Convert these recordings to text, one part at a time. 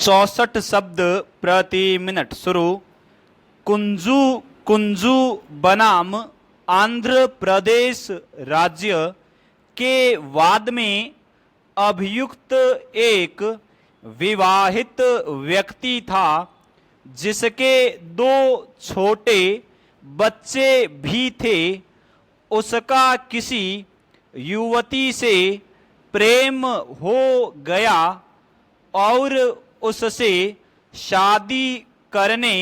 64 शब्द प्रति मिनट शुरू। कुंजू कुंजू बनाम आंध्र प्रदेश राज्य के वाद में अभियुक्त एक विवाहित व्यक्ति था जिसके 2 छोटे बच्चे भी थे। उसका किसी युवती से प्रेम हो गया और उससे शादी करने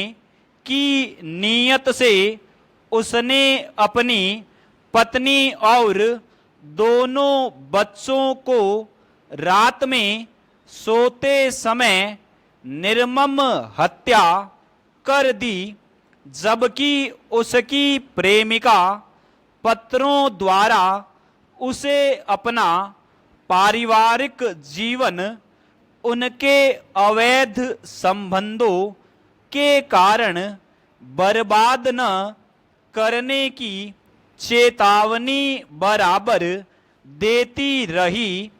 की नीयत से उसने अपनी पत्नी और दोनों बच्चों को रात में सोते समय निर्मम हत्या कर दी, जबकि उसकी प्रेमिका पत्रों द्वारा उसे अपना पारिवारिक जीवन उनके अवैध संबंधों के कारण बर्बाद न करने की चेतावनी बराबर देती रही।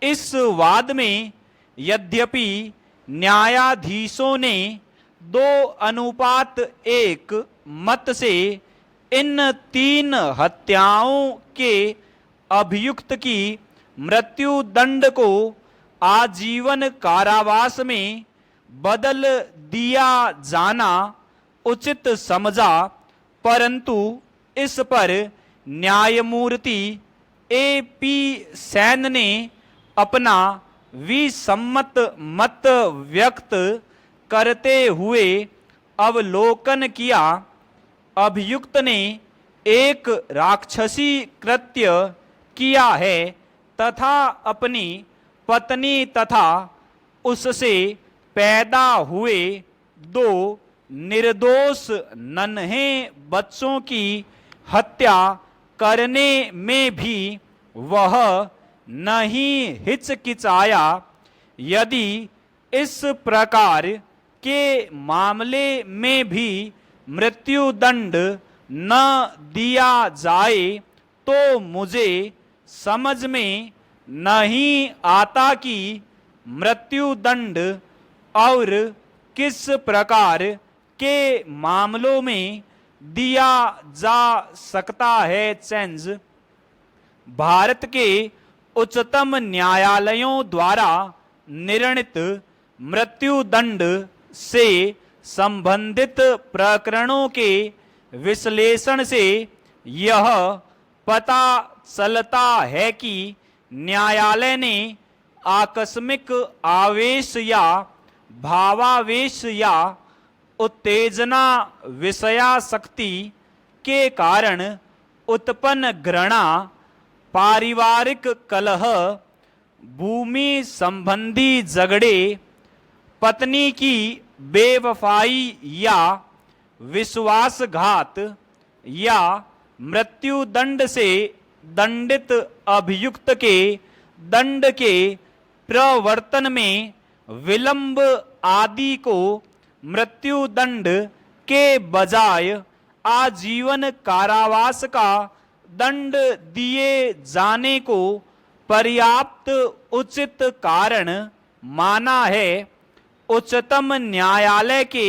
इस वाद में यद्यपि न्यायाधीशों ने 2:1 मत से इन 3 हत्याओं के अभियुक्त की मृत्यु दंड को आजीवन कारावास में बदल दिया जाना उचित समझा, परंतु इस पर न्यायमूर्ति A.P. सैन ने अपना विसम्मत मत व्यक्त करते हुए अवलोकन किया। अभियुक्त ने एक राक्षसी कृत्य किया है तथा अपनी पत्नी तथा उससे पैदा हुए 2 निर्दोष नन्हे बच्चों की हत्या करने में भी वह नहीं हिचकिचाया। यदि इस प्रकार के मामले में भी मृत्यु दंड न दिया जाए तो मुझे समझ में नहीं आता कि मृत्यु दंड और किस प्रकार के मामलों में दिया जा सकता है। चेंज भारत के उच्चतम न्यायालयों द्वारा निर्णीत मृत्यु दंड से संबंधित प्रकरणों के विश्लेषण से यह पता चलता है कि न्यायालय ने आकस्मिक आवेश या भावावेश या उत्तेजना विषयासक्ति के कारण उत्पन्न घृणा, पारिवारिक कलह, भूमि संबंधी झगड़े, पत्नी की बेवफाई या विश्वासघात या मृत्यु दंड से दंडित अभियुक्त के दंड के प्रवर्तन में विलंब आदि को मृत्यु दंड के बजाय आजीवन कारावास का दंड दिए जाने को पर्याप्त उचित कारण माना है। उच्चतम न्यायालय के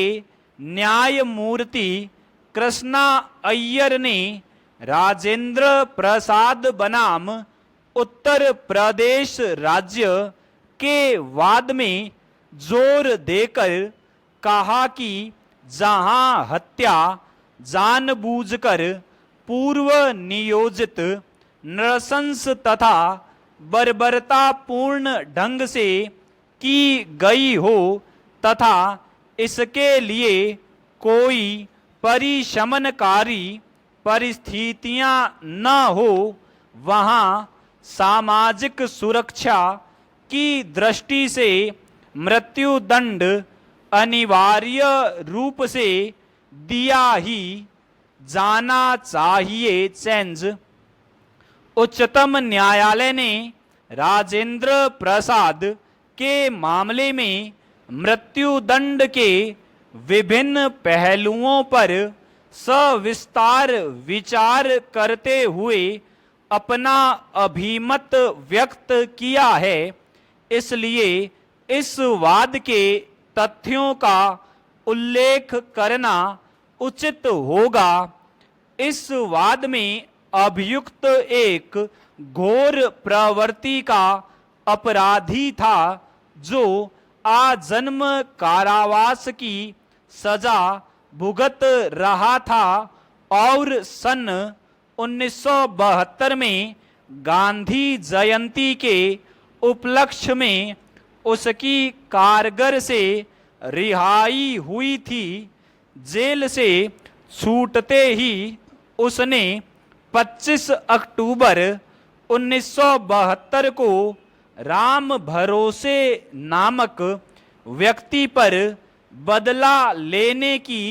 न्यायमूर्ति कृष्णा अय्यर ने राजेंद्र प्रसाद बनाम उत्तर प्रदेश राज्य के वाद में जोर देकर कहा कि जहां हत्या जानबूझकर पूर्व नियोजित नृशंस तथा बर्बरतापूर्ण ढंग से की गई हो तथा इसके लिए कोई परिशमनकारी परिस्थितियां न हो, वहां सामाजिक सुरक्षा की दृष्टि से मृत्यु दंड अनिवार्य रूप से दिया ही जाना चाहिए। चेंज उच्चतम न्यायालय ने राजेंद्र प्रसाद के मामले में मृत्यु दंड के विभिन्न पहलुओं पर सविस्तार विचार करते हुए अपना अभिमत व्यक्त किया है। इसलिए इस वाद के तथ्यों का उल्लेख करना उचित होगा। इस वाद में अभियुक्त एक घोर प्रवृत्ति का अपराधी था जो आजन्म कारावास की सजा भुगत रहा था और सन 1972 में गांधी जयंती के उपलक्ष्य में उसकी कारगर से रिहाई हुई थी। जेल से छूटते ही उसने 25 अक्टूबर 1972 को राम भरोसे नामक व्यक्ति पर बदला लेने की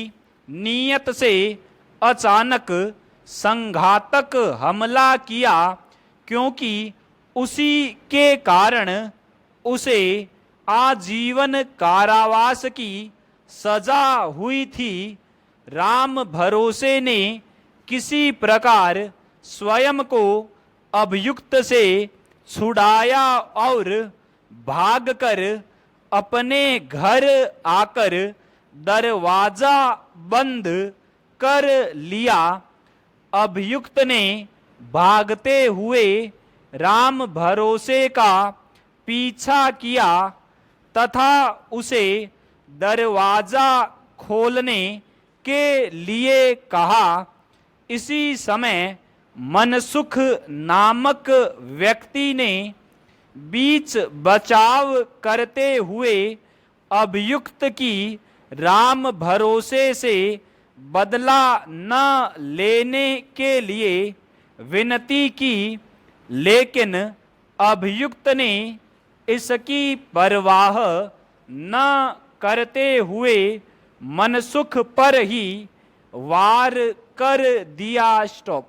नीयत से अचानक संघातक हमला किया, क्योंकि उसी के कारण उसे आजीवन कारावास की सजा हुई थी। राम भरोसे ने किसी प्रकार स्वयं को अभियुक्त से छुड़ाया और भागकर अपने घर आकर दरवाजा बंद कर लिया। अभियुक्त ने भागते हुए राम भरोसे का पीछा किया तथा उसे दरवाजा खोलने के लिए कहा। इसी समय मनसुख नामक व्यक्ति ने बीच बचाव करते हुए अभियुक्त की राम भरोसे से बदला न लेने के लिए विनती की, लेकिन अभियुक्त ने इसकी परवाह न करते हुए मनसुख पर ही वार कर दिया। स्टॉप।